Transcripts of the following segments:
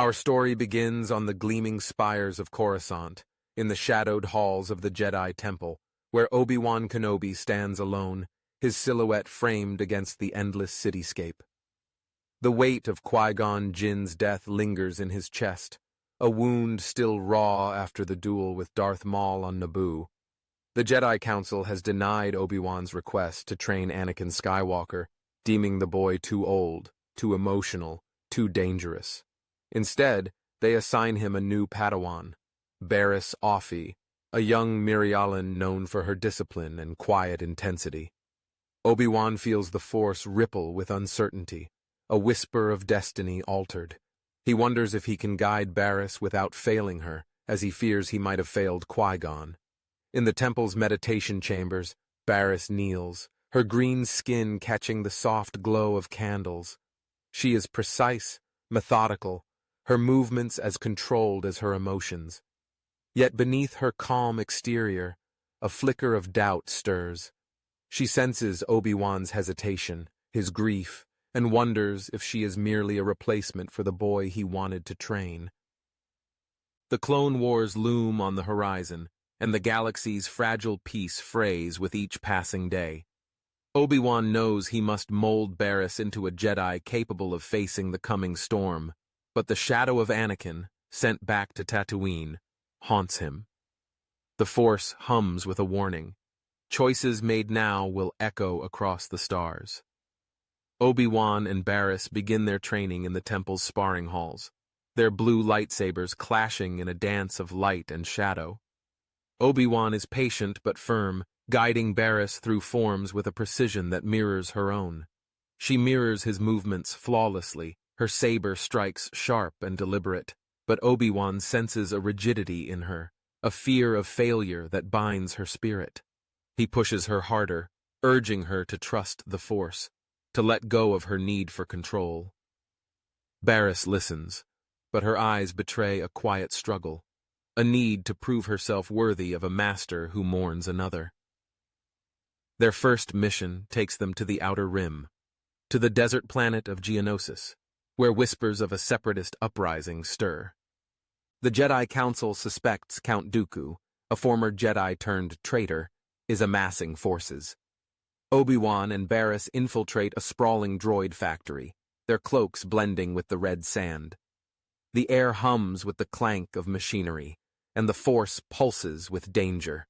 Our story begins on the gleaming spires of Coruscant, in the shadowed halls of the Jedi Temple, where Obi-Wan Kenobi stands alone, his silhouette framed against the endless cityscape. The weight of Qui-Gon Jinn's death lingers in his chest, a wound still raw after the duel with Darth Maul on Naboo. The Jedi Council has denied Obi-Wan's request to train Anakin Skywalker, deeming the boy too old, too emotional, too dangerous. Instead, they assign him a new Padawan, Barriss, a young Mirialan known for her discipline and quiet intensity. Obi-Wan feels the Force ripple with uncertainty, a whisper of destiny altered. He wonders if he can guide Barriss without failing her, as he fears he might have failed Qui-Gon. In the temple's meditation chambers, Barriss kneels, her green skin catching the soft glow of candles. She is precise, methodical, her movements as controlled as her emotions. Yet beneath her calm exterior, a flicker of doubt stirs. She senses Obi-Wan's hesitation, his grief, and wonders if she is merely a replacement for the boy he wanted to train. The Clone Wars loom on the horizon, and the galaxy's fragile peace frays with each passing day. Obi-Wan knows he must mold Barriss into a Jedi capable of facing the coming storm, but the shadow of Anakin, sent back to Tatooine, haunts him. The Force hums with a warning. Choices made now will echo across the stars. Obi-Wan and Barriss begin their training in the temple's sparring halls, their blue lightsabers clashing in a dance of light and shadow. Obi-Wan is patient but firm, guiding Barriss through forms with a precision that mirrors her own. She mirrors his movements flawlessly, her saber strikes sharp and deliberate, but Obi-Wan senses a rigidity in her, a fear of failure that binds her spirit. He pushes her harder, urging her to trust the Force, to let go of her need for control. Barriss listens, but her eyes betray a quiet struggle, a need to prove herself worthy of a master who mourns another. Their first mission takes them to the Outer Rim, to the desert planet of Geonosis, where whispers of a separatist uprising stir. The Jedi Council suspects Count Dooku, a former Jedi turned traitor, is amassing forces. Obi-Wan and Barriss infiltrate a sprawling droid factory, their cloaks blending with the red sand. The air hums with the clank of machinery, and the Force pulses with danger.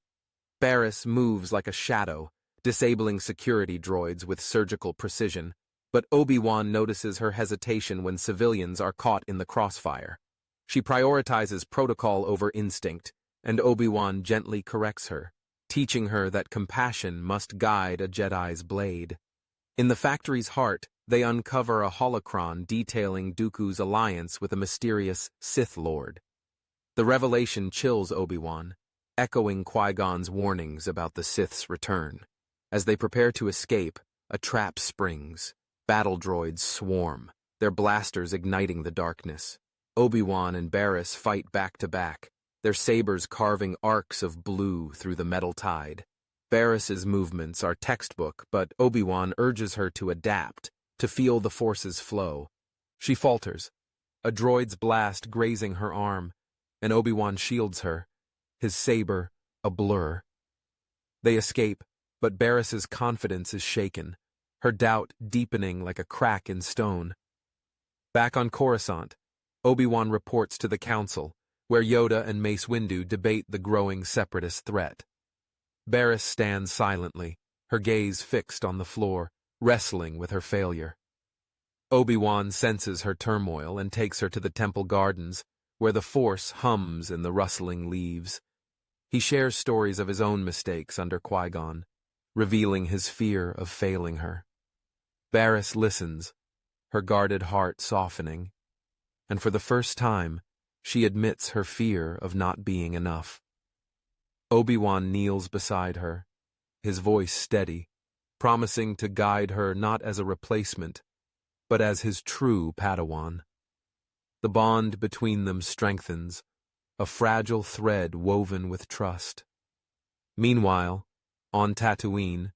Barriss moves like a shadow, disabling security droids with surgical precision, but Obi-Wan notices her hesitation when civilians are caught in the crossfire. She prioritizes protocol over instinct, and Obi-Wan gently corrects her, teaching her that compassion must guide a Jedi's blade. In the factory's heart, they uncover a holocron detailing Dooku's alliance with a mysterious Sith Lord. The revelation chills Obi-Wan, echoing Qui-Gon's warnings about the Sith's return. As they prepare to escape, a trap springs. Battle droids swarm, their blasters igniting the darkness. Obi-Wan and Barriss fight back to back, their sabers carving arcs of blue through the metal tide. Barriss's movements are textbook, but Obi-Wan urges her to adapt, to feel the Force's flow. She falters, a droid's blast grazing her arm, and Obi-Wan shields her, his saber a blur. They escape, but Barriss's confidence is shaken, her doubt deepening like a crack in stone. Back on Coruscant, Obi-Wan reports to the Council, where Yoda and Mace Windu debate the growing separatist threat. Barriss stands silently, her gaze fixed on the floor, wrestling with her failure. Obi-Wan senses her turmoil and takes her to the temple gardens, where the Force hums in the rustling leaves. He shares stories of his own mistakes under Qui-Gon, revealing his fear of failing her. Barriss listens, her guarded heart softening, and for the first time, she admits her fear of not being enough. Obi-Wan kneels beside her, his voice steady, promising to guide her not as a replacement, but as his true Padawan. The bond between them strengthens, a fragile thread woven with trust. Meanwhile, on Tatooine,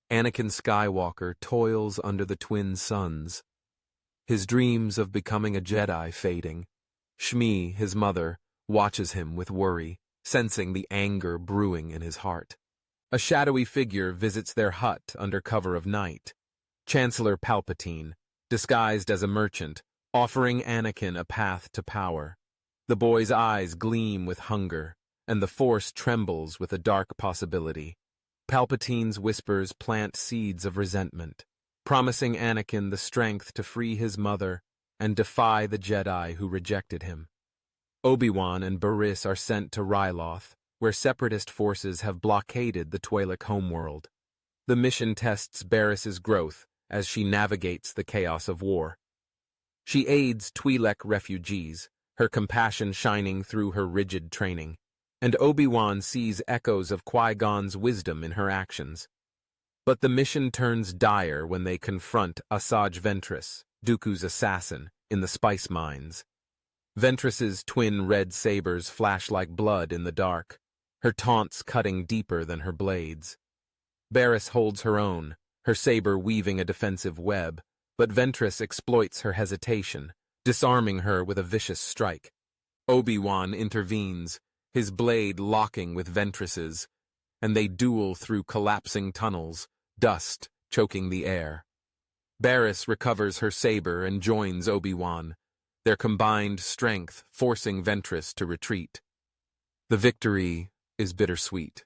Anakin Skywalker toils under the twin suns, his dreams of becoming a Jedi fading, Shmi, his mother, watches him with worry, sensing the anger brewing in his heart. A shadowy figure visits their hut under cover of night. Chancellor Palpatine, disguised as a merchant, offering Anakin a path to power. The boy's eyes gleam with hunger, and the Force trembles with a dark possibility. Palpatine's whispers plant seeds of resentment, promising Anakin the strength to free his mother and defy the Jedi who rejected him. Obi-Wan and Barriss are sent to Ryloth, where Separatist forces have blockaded the Twi'lek homeworld. The mission tests Barriss's growth as she navigates the chaos of war. She aids Twi'lek refugees, her compassion shining through her rigid training, and Obi-Wan sees echoes of Qui-Gon's wisdom in her actions. But the mission turns dire when they confront Asajj Ventress, Dooku's assassin, in the spice mines. Ventress's twin red sabers flash like blood in the dark, her taunts cutting deeper than her blades. Barriss holds her own, her saber weaving a defensive web, but Ventress exploits her hesitation, disarming her with a vicious strike. Obi-Wan intervenes, his blade locking with Ventress's, and they duel through collapsing tunnels, dust choking the air. Barriss recovers her saber and joins Obi-Wan, their combined strength forcing Ventress to retreat. The victory is bittersweet.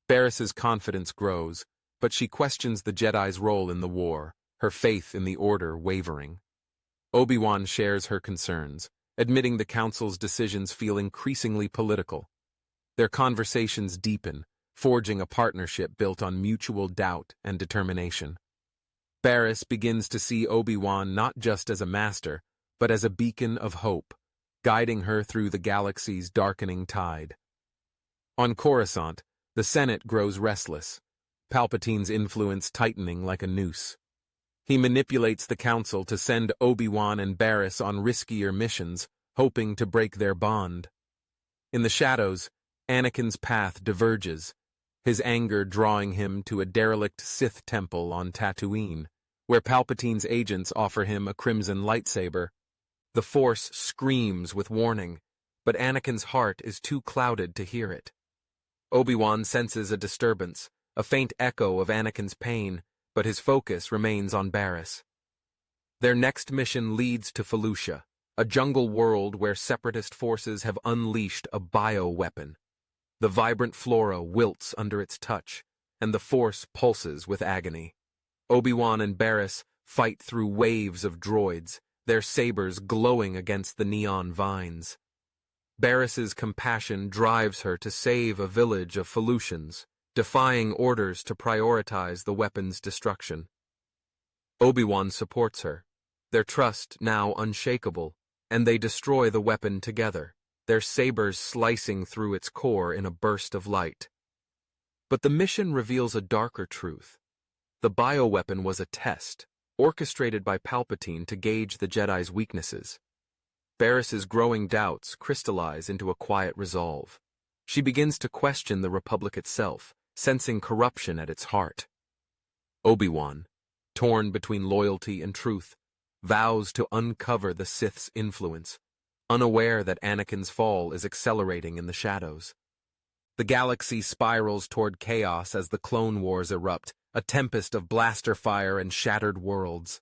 Barriss's confidence grows, but she questions the Jedi's role in the war, her faith in the Order wavering. Obi-Wan shares her concerns, admitting the Council's decisions feel increasingly political. Their conversations deepen, forging a partnership built on mutual doubt and determination. Barriss begins to see Obi-Wan not just as a master, but as a beacon of hope, guiding her through the galaxy's darkening tide. On Coruscant, the Senate grows restless, Palpatine's influence tightening like a noose. He manipulates the Council to send Obi-Wan and Barriss on riskier missions, hoping to break their bond. In the shadows, Anakin's path diverges, his anger drawing him to a derelict Sith temple on Tatooine, where Palpatine's agents offer him a crimson lightsaber. The Force screams with warning, but Anakin's heart is too clouded to hear it. Obi-Wan senses a disturbance, a faint echo of Anakin's pain, but his focus remains on Barriss. Their next mission leads to Felucia, a jungle world where Separatist forces have unleashed a bioweapon. The vibrant flora wilts under its touch, and the Force pulses with agony. Obi-Wan and Barriss fight through waves of droids, their sabers glowing against the neon vines. Barriss's compassion drives her to save a village of Felucians, defying orders to prioritize the weapon's destruction. Obi-Wan supports her, their trust now unshakable, and they destroy the weapon together, their sabers slicing through its core in a burst of light. But the mission reveals a darker truth. The bioweapon was a test, orchestrated by Palpatine to gauge the Jedi's weaknesses. Barriss's growing doubts crystallize into a quiet resolve. She begins to question the Republic itself, sensing corruption at its heart. Obi-Wan, torn between loyalty and truth, vows to uncover the Sith's influence, unaware that Anakin's fall is accelerating in the shadows. The galaxy spirals toward chaos as the Clone Wars erupt, a tempest of blaster fire and shattered worlds.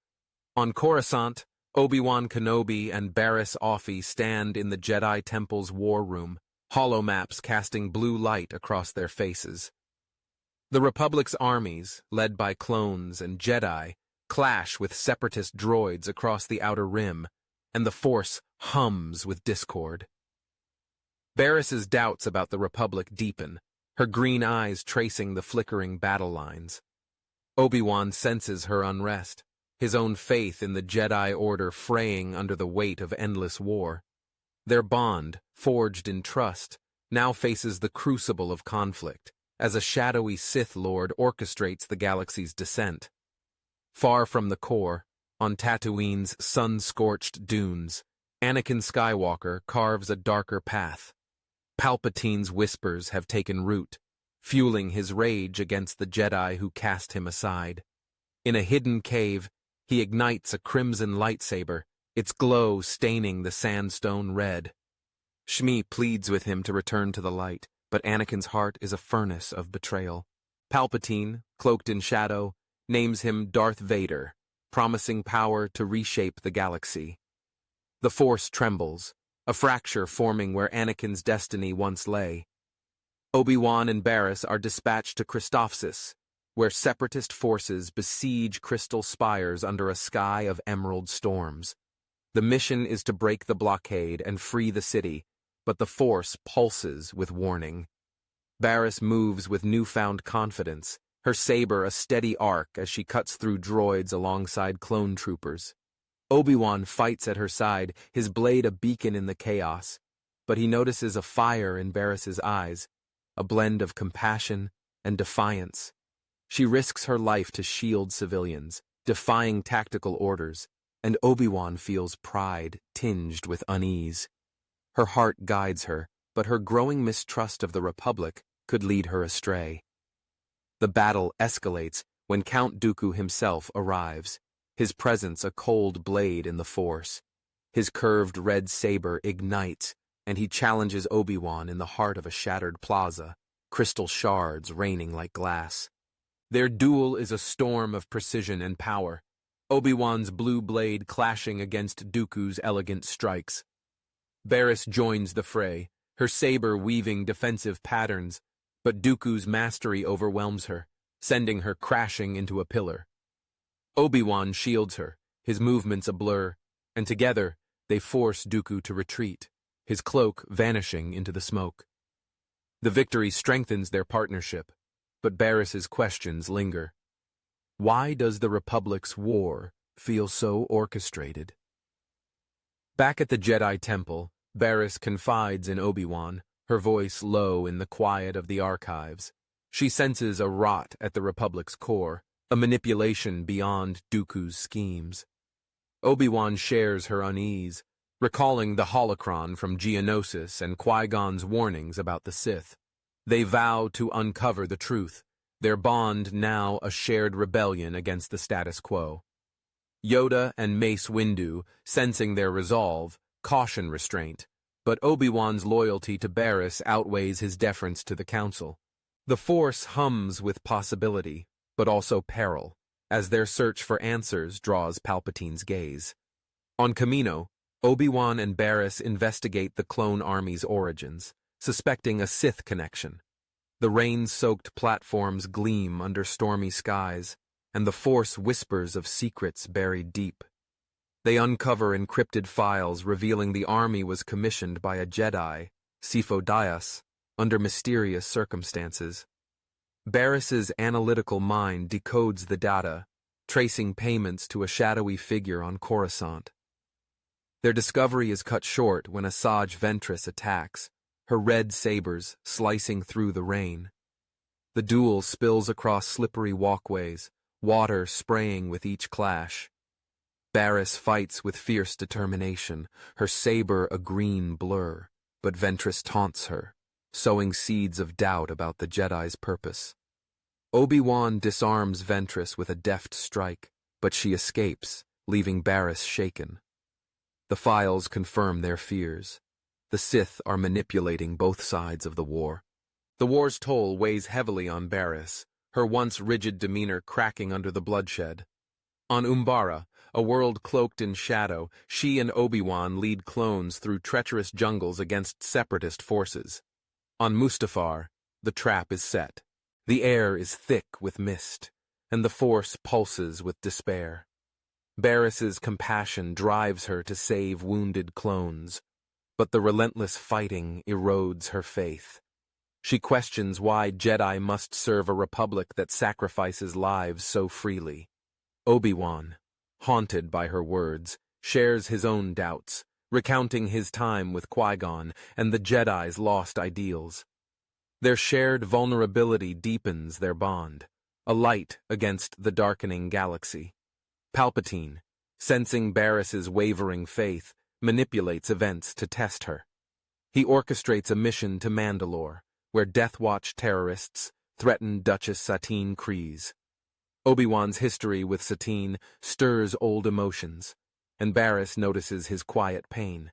On Coruscant, Obi-Wan Kenobi and Barriss Offee stand in the Jedi Temple's war room, holomaps casting blue light across their faces. The Republic's armies, led by clones and Jedi, clash with Separatist droids across the Outer Rim, and the Force hums with discord. Barriss's doubts about the Republic deepen, her green eyes tracing the flickering battle lines. Obi-Wan senses her unrest, his own faith in the Jedi Order fraying under the weight of endless war. Their bond, forged in trust, now faces the crucible of conflict, as a shadowy Sith Lord orchestrates the galaxy's descent. Far from the core, on Tatooine's sun-scorched dunes, Anakin Skywalker carves a darker path. Palpatine's whispers have taken root, fueling his rage against the Jedi who cast him aside. In a hidden cave, he ignites a crimson lightsaber, its glow staining the sandstone red. Shmi pleads with him to return to the light, but Anakin's heart is a furnace of betrayal. Palpatine, cloaked in shadow, names him Darth Vader, promising power to reshape the galaxy. The Force trembles, a fracture forming where Anakin's destiny once lay. Obi-Wan and Barriss are dispatched to Christophsis, where separatist forces besiege crystal spires under a sky of emerald storms. The mission is to break the blockade and free the city, but the Force pulses with warning. Barriss moves with newfound confidence, her saber a steady arc as she cuts through droids alongside clone troopers. Obi-Wan fights at her side, his blade a beacon in the chaos, but he notices a fire in Barriss's eyes, a blend of compassion and defiance. She risks her life to shield civilians, defying tactical orders, and Obi-Wan feels pride tinged with unease. Her heart guides her, but her growing mistrust of the Republic could lead her astray. The battle escalates when Count Dooku himself arrives, his presence a cold blade in the Force. His curved red saber ignites, and he challenges Obi-Wan in the heart of a shattered plaza, crystal shards raining like glass. Their duel is a storm of precision and power, Obi-Wan's blue blade clashing against Dooku's elegant strikes. Barriss joins the fray, her saber weaving defensive patterns, but Dooku's mastery overwhelms her, sending her crashing into a pillar. Obi-Wan shields her, his movements a blur, and together they force Dooku to retreat, his cloak vanishing into the smoke. The victory strengthens their partnership, but Barriss's questions linger. Why does the Republic's war feel so orchestrated? Back at the Jedi Temple, Barriss confides in Obi-Wan, her voice low in the quiet of the archives. She senses a rot at the Republic's core, a manipulation beyond Dooku's schemes. Obi-Wan shares her unease, recalling the holocron from Geonosis and Qui-Gon's warnings about the Sith. They vow to uncover the truth, their bond now a shared rebellion against the status quo. Yoda and Mace Windu, sensing their resolve, caution restraint, but Obi-Wan's loyalty to Barriss outweighs his deference to the Council. The Force hums with possibility, but also peril, as their search for answers draws Palpatine's gaze. On Kamino, Obi-Wan and Barriss investigate the clone army's origins, suspecting a Sith connection. The rain-soaked platforms gleam under stormy skies, and the Force whispers of secrets buried deep. They uncover encrypted files revealing the army was commissioned by a Jedi, Sifo Dyas, under mysterious circumstances. Barriss's analytical mind decodes the data, tracing payments to a shadowy figure on Coruscant. Their discovery is cut short when Asajj Ventress attacks, her red sabers slicing through the rain. The duel spills across slippery walkways, water spraying with each clash. Barriss fights with fierce determination, her saber a green blur, but Ventress taunts her, sowing seeds of doubt about the Jedi's purpose. Obi-Wan disarms Ventress with a deft strike, but she escapes, leaving Barriss shaken. The files confirm their fears. The Sith are manipulating both sides of the war. The war's toll weighs heavily on Barriss, her once rigid demeanor cracking under the bloodshed. On Umbara, a world cloaked in shadow, she and Obi-Wan lead clones through treacherous jungles against separatist forces. On Mustafar, the trap is set. The air is thick with mist, and the Force pulses with despair. Barriss's compassion drives her to save wounded clones, but the relentless fighting erodes her faith. She questions why Jedi must serve a republic that sacrifices lives so freely. Obi-Wan, haunted by her words, shares his own doubts, recounting his time with Qui-Gon and the Jedi's lost ideals. Their shared vulnerability deepens their bond, a light against the darkening galaxy. Palpatine, sensing Barriss's wavering faith, manipulates events to test her. He orchestrates a mission to Mandalore, where Death Watch terrorists threaten Duchess Satine Kryze. Obi-Wan's history with Satine stirs old emotions. and Barriss notices his quiet pain.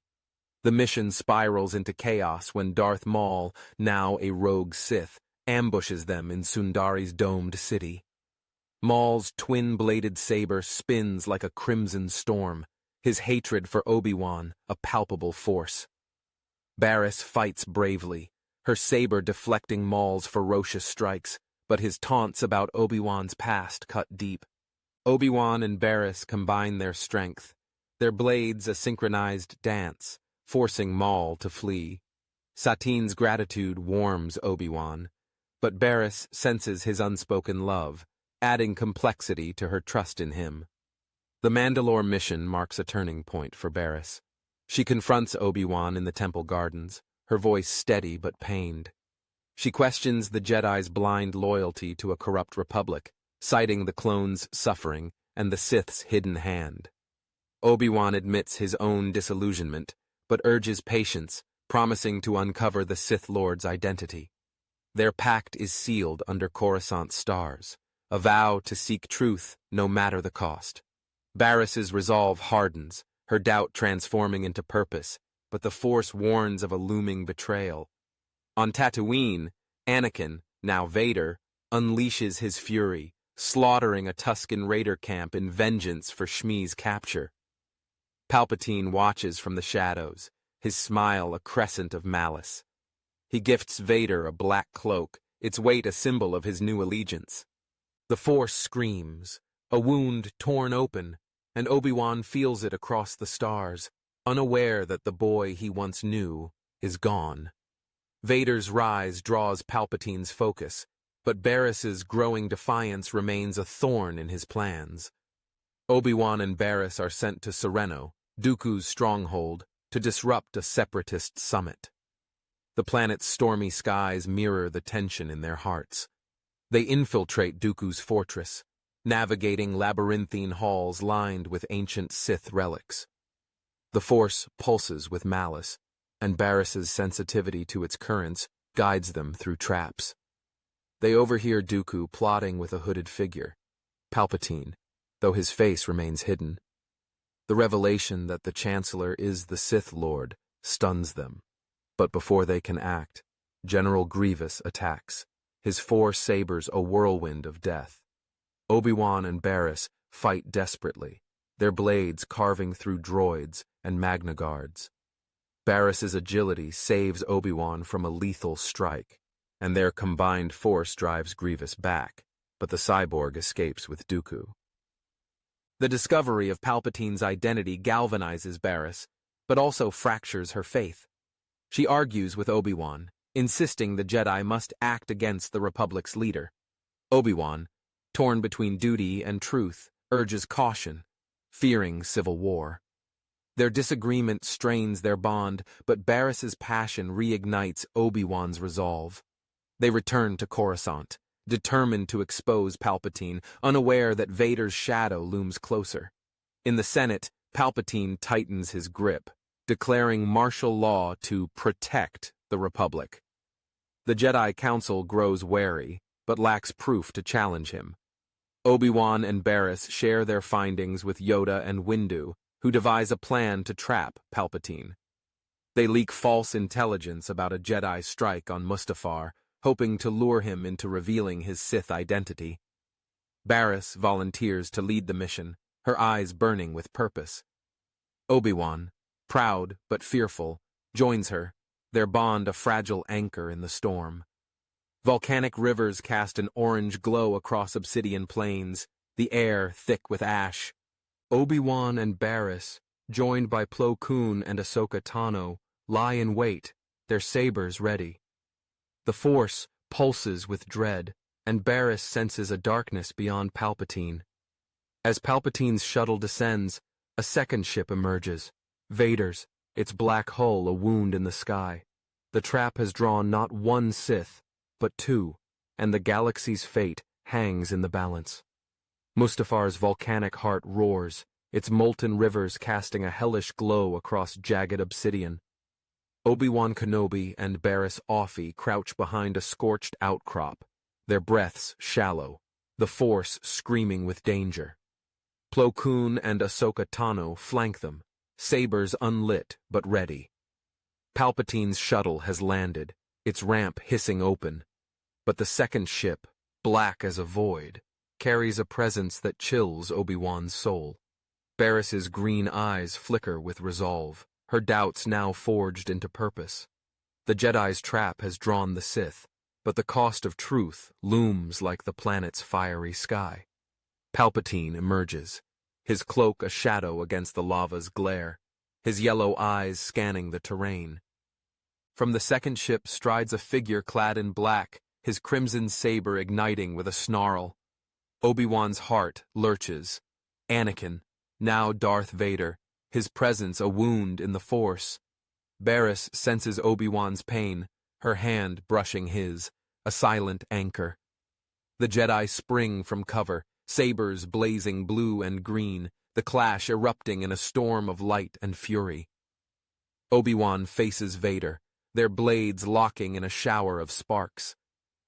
The mission spirals into chaos when Darth Maul, now a rogue Sith, ambushes them in Sundari's domed city. Maul's twin-bladed saber spins like a crimson storm, his hatred for Obi-Wan a palpable force. Barriss fights bravely, her saber deflecting Maul's ferocious strikes, but his taunts about Obi-Wan's past cut deep. Obi-Wan and Barriss combine their strength, their blades a synchronized dance, forcing Maul to flee. Satine's gratitude warms Obi-Wan, but Barriss senses his unspoken love, adding complexity to her trust in him. The Mandalore mission marks a turning point for Barriss. She confronts Obi-Wan in the temple gardens, her voice steady but pained. She questions the Jedi's blind loyalty to a corrupt republic, citing the clones' suffering and the Sith's hidden hand. Obi-Wan admits his own disillusionment, but urges patience, promising to uncover the Sith Lord's identity. Their pact is sealed under Coruscant's stars, a vow to seek truth no matter the cost. Barriss's resolve hardens, her doubt transforming into purpose, but the Force warns of a looming betrayal. On Tatooine, Anakin, now Vader, unleashes his fury, slaughtering a Tusken Raider camp in vengeance for Shmi's capture. Palpatine watches from the shadows, his smile a crescent of malice. He gifts Vader a black cloak, its weight a symbol of his new allegiance. The Force screams, a wound torn open, and Obi-Wan feels it across the stars, unaware that the boy he once knew is gone. Vader's rise draws Palpatine's focus, but Barriss's growing defiance remains a thorn in his plans. Obi-Wan and Barriss are sent to Sereno, Dooku's stronghold, to disrupt a separatist summit. The planet's stormy skies mirror the tension in their hearts. They infiltrate Dooku's fortress, navigating labyrinthine halls lined with ancient Sith relics. The Force pulses with malice, and Barriss's sensitivity to its currents guides them through traps. They overhear Dooku plotting with a hooded figure, Palpatine, though his face remains hidden. The revelation that the Chancellor is the Sith Lord stuns them, but before they can act, General Grievous attacks, his 4 sabers a whirlwind of death. Obi-Wan and Barriss fight desperately, their blades carving through droids and Magna Guards. Barriss's agility saves Obi-Wan from a lethal strike, and their combined force drives Grievous back, but the cyborg escapes with Dooku. The discovery of Palpatine's identity galvanizes Barriss, but also fractures her faith. She argues with Obi-Wan, insisting the Jedi must act against the Republic's leader. Obi-Wan, torn between duty and truth, urges caution, fearing civil war. Their disagreement strains their bond, but Barriss's passion reignites Obi-Wan's resolve. They return to Coruscant, determined to expose Palpatine, unaware that Vader's shadow looms closer. In the Senate, Palpatine tightens his grip, declaring martial law to protect the Republic. The Jedi Council grows wary, but lacks proof to challenge him. Obi-Wan and Barriss share their findings with Yoda and Windu, who devise a plan to trap Palpatine. They leak false intelligence about a Jedi strike on Mustafar, hoping to lure him into revealing his Sith identity. Barriss volunteers to lead the mission, her eyes burning with purpose. Obi-Wan, proud but fearful, joins her, their bond a fragile anchor in the storm. Volcanic rivers cast an orange glow across obsidian plains, the air thick with ash. Obi-Wan and Barriss, joined by Plo Koon and Ahsoka Tano, lie in wait, their sabers ready. The Force pulses with dread, and Barriss senses a darkness beyond Palpatine. As Palpatine's shuttle descends, a second ship emerges, Vader's, its black hull a wound in the sky. The trap has drawn not one Sith, but 2, and the galaxy's fate hangs in the balance. Mustafar's volcanic heart roars, its molten rivers casting a hellish glow across jagged obsidian. Obi-Wan Kenobi and Barriss Offee crouch behind a scorched outcrop, their breaths shallow, the Force screaming with danger. Plo Koon and Ahsoka Tano flank them, sabers unlit but ready. Palpatine's shuttle has landed, its ramp hissing open, but the second ship, black as a void, carries a presence that chills Obi-Wan's soul. Barriss's green eyes flicker with resolve, her doubts now forged into purpose. The Jedi's trap has drawn the Sith, but the cost of truth looms like the planet's fiery sky. Palpatine emerges, his cloak a shadow against the lava's glare, his yellow eyes scanning the terrain. From the second ship strides a figure clad in black, his crimson saber igniting with a snarl. Obi-Wan's heart lurches. Anakin, now Darth Vader, his presence a wound in the Force. Barriss senses Obi-Wan's pain, her hand brushing his, a silent anchor. The Jedi spring from cover, sabers blazing blue and green, the clash erupting in a storm of light and fury. Obi-Wan faces Vader, their blades locking in a shower of sparks.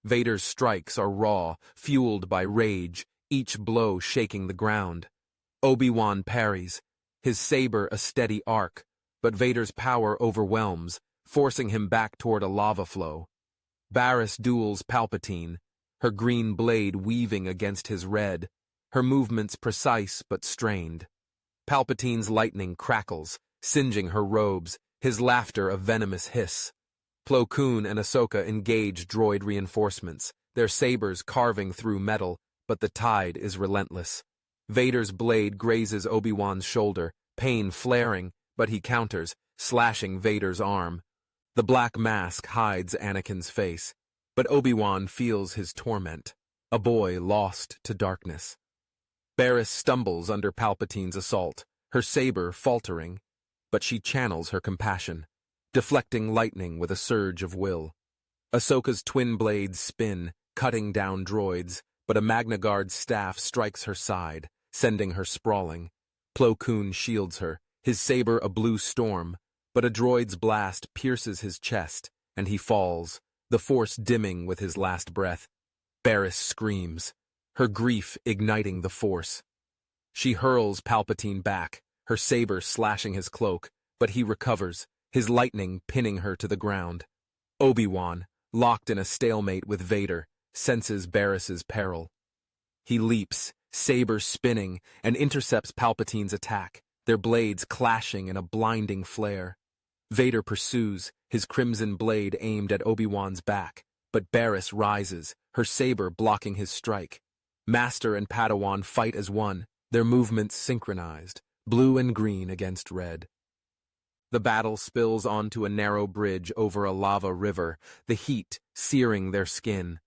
Vader's strikes are raw, fueled by rage, each blow shaking the ground. Obi-Wan parries, his saber a steady arc, but Vader's power overwhelms, forcing him back toward a lava flow. Barriss duels Palpatine, her green blade weaving against his red, her movements precise but strained. Palpatine's lightning crackles, singeing her robes, his laughter a venomous hiss. Plo Koon and Ahsoka engage droid reinforcements, their sabers carving through metal, but the tide is relentless. Vader's blade grazes Obi-Wan's shoulder, pain flaring, but he counters, slashing Vader's arm. The black mask hides Anakin's face, but Obi-Wan feels his torment, a boy lost to darkness. Barriss stumbles under Palpatine's assault, her saber faltering, but she channels her compassion, deflecting lightning with a surge of will. Ahsoka's twin blades spin, cutting down droids, but a Magna Guard staff strikes her side, sending her sprawling. Plo Koon shields her, his saber a blue storm, but a droid's blast pierces his chest, and he falls, the Force dimming with his last breath. Barriss screams, her grief igniting the Force. She hurls Palpatine back, her saber slashing his cloak, but he recovers, his lightning pinning her to the ground. Obi-Wan, locked in a stalemate with Vader, senses Barriss's peril. He leaps, saber spinning, and intercepts Palpatine's attack, their blades clashing in a blinding flare. Vader pursues, his crimson blade aimed at Obi-Wan's back, but Barriss rises, her saber blocking his strike. Master and Padawan fight as one, their movements synchronized, blue and green against red. The battle spills onto a narrow bridge over a lava river, the heat searing their skin.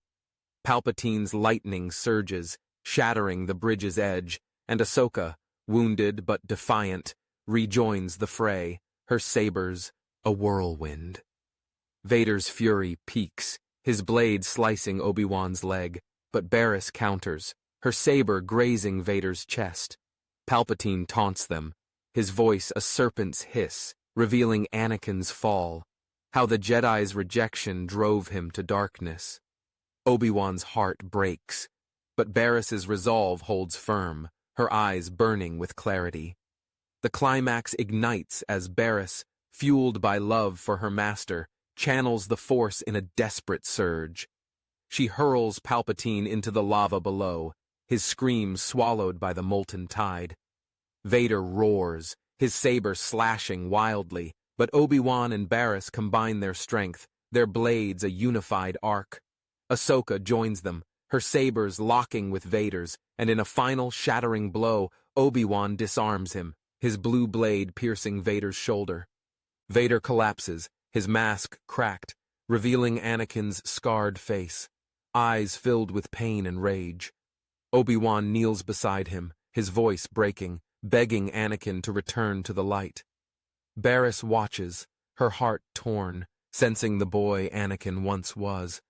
Palpatine's lightning surges, shattering the bridge's edge, and Ahsoka, wounded but defiant, rejoins the fray, her sabers a whirlwind. Vader's fury peaks, his blade slicing Obi-Wan's leg, but Barriss counters, her saber grazing Vader's chest. Palpatine taunts them, his voice a serpent's hiss, revealing Anakin's fall, how the Jedi's rejection drove him to darkness. Obi-Wan's heart breaks, but Barriss's resolve holds firm, her eyes burning with clarity. The climax ignites as Barriss, fueled by love for her master, channels the Force in a desperate surge. She hurls Palpatine into the lava below, his scream swallowed by the molten tide. Vader roars, his saber slashing wildly, but Obi-Wan and Barriss combine their strength, their blades a unified arc. Ahsoka joins them, her sabers locking with Vader's, and in a final shattering blow, Obi-Wan disarms him, his blue blade piercing Vader's shoulder. Vader collapses, his mask cracked, revealing Anakin's scarred face, eyes filled with pain and rage. Obi-Wan kneels beside him, his voice breaking, begging Anakin to return to the light. Barriss watches, her heart torn, sensing the boy Anakin once was.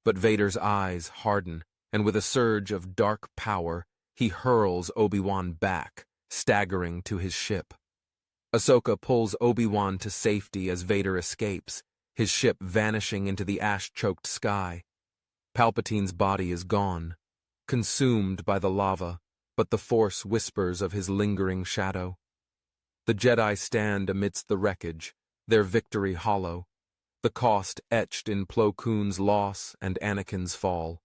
But Vader's eyes harden, and with a surge of dark power, he hurls Obi-Wan back, staggering to his ship. Ahsoka pulls Obi-Wan to safety as Vader escapes, his ship vanishing into the ash-choked sky. Palpatine's body is gone, consumed by the lava, but the Force whispers of his lingering shadow. The Jedi stand amidst the wreckage, their victory hollow, the cost etched in Plo Koon's loss and Anakin's fall.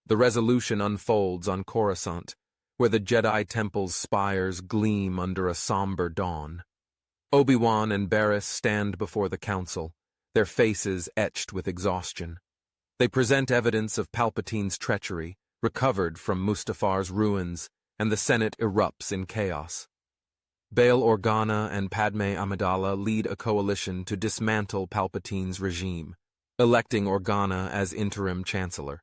The resolution unfolds on Coruscant, where the Jedi Temple's spires gleam under a somber dawn. Obi-Wan and Barriss stand before the Council, their faces etched with exhaustion. They present evidence of Palpatine's treachery, recovered from Mustafar's ruins, and the Senate erupts in chaos. Bail Organa and Padme Amidala lead a coalition to dismantle Palpatine's regime, electing Organa as interim Chancellor.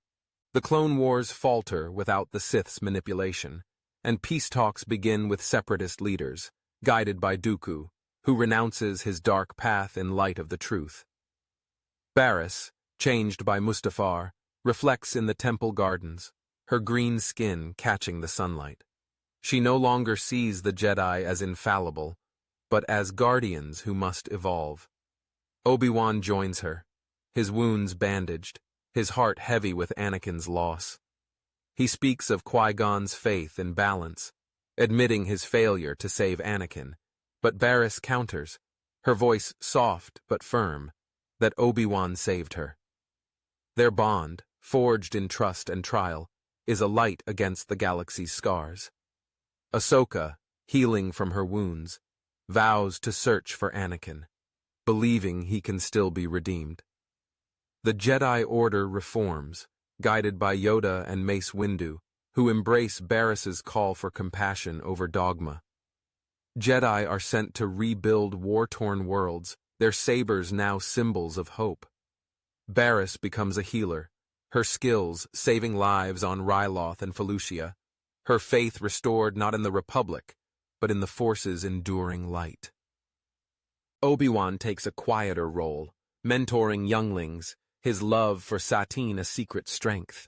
The Clone Wars falter without the Sith's manipulation, and peace talks begin with separatist leaders, guided by Dooku, who renounces his dark path in light of the truth. Barriss, changed by Mustafar, reflects in the temple gardens, her green skin catching the sunlight. She no longer sees the Jedi as infallible, but as guardians who must evolve. Obi-Wan joins her, his wounds bandaged, his heart heavy with Anakin's loss. He speaks of Qui-Gon's faith in balance, admitting his failure to save Anakin, but Barriss counters, her voice soft but firm, that Obi-Wan saved her. Their bond, forged in trust and trial, is a light against the galaxy's scars. Ahsoka, healing from her wounds, vows to search for Anakin, believing he can still be redeemed. The Jedi Order reforms, guided by Yoda and Mace Windu, who embrace Barriss's call for compassion over dogma. Jedi are sent to rebuild war-torn worlds, their sabers now symbols of hope. Barriss becomes a healer, her skills saving lives on Ryloth and Felucia, her faith restored not in the Republic, but in the Force's enduring light. Obi-Wan takes a quieter role, mentoring younglings, his love for Satine a secret strength.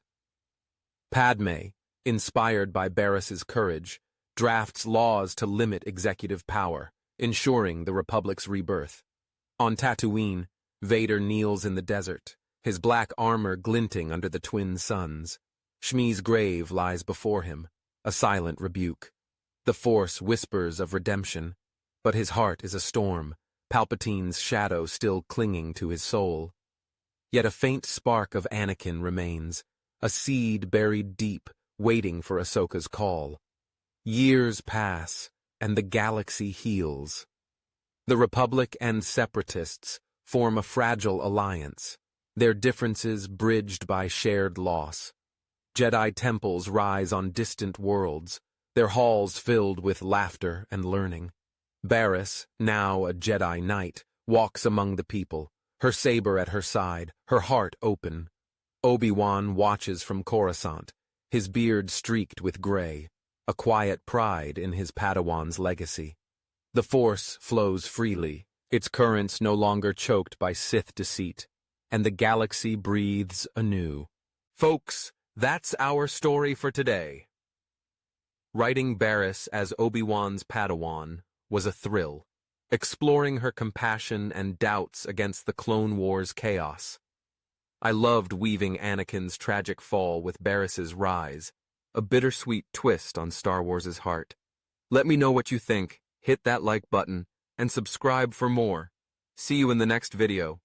Padme, inspired by Barriss's courage, drafts laws to limit executive power, ensuring the Republic's rebirth. On Tatooine, Vader kneels in the desert, his black armor glinting under the twin suns. Shmi's grave lies before him, a silent rebuke. The Force whispers of redemption, but his heart is a storm, Palpatine's shadow still clinging to his soul. Yet a faint spark of Anakin remains, a seed buried deep, waiting for Ahsoka's call. Years pass, and the galaxy heals. The Republic and Separatists form a fragile alliance, their differences bridged by shared loss. Jedi temples rise on distant worlds, their halls filled with laughter and learning. Barriss, now a Jedi Knight, walks among the people, her saber at her side, her heart open. Obi-Wan watches from Coruscant, his beard streaked with gray, a quiet pride in his Padawan's legacy. The Force flows freely, its currents no longer choked by Sith deceit, and the galaxy breathes anew. Folks, that's our story for today. Writing Barriss as Obi-Wan's Padawan was a thrill, exploring her compassion and doubts against the Clone Wars chaos. I loved weaving Anakin's tragic fall with Barriss's rise, a bittersweet twist on Star Wars' heart. Let me know what you think, hit that like button, and subscribe for more. See you in the next video.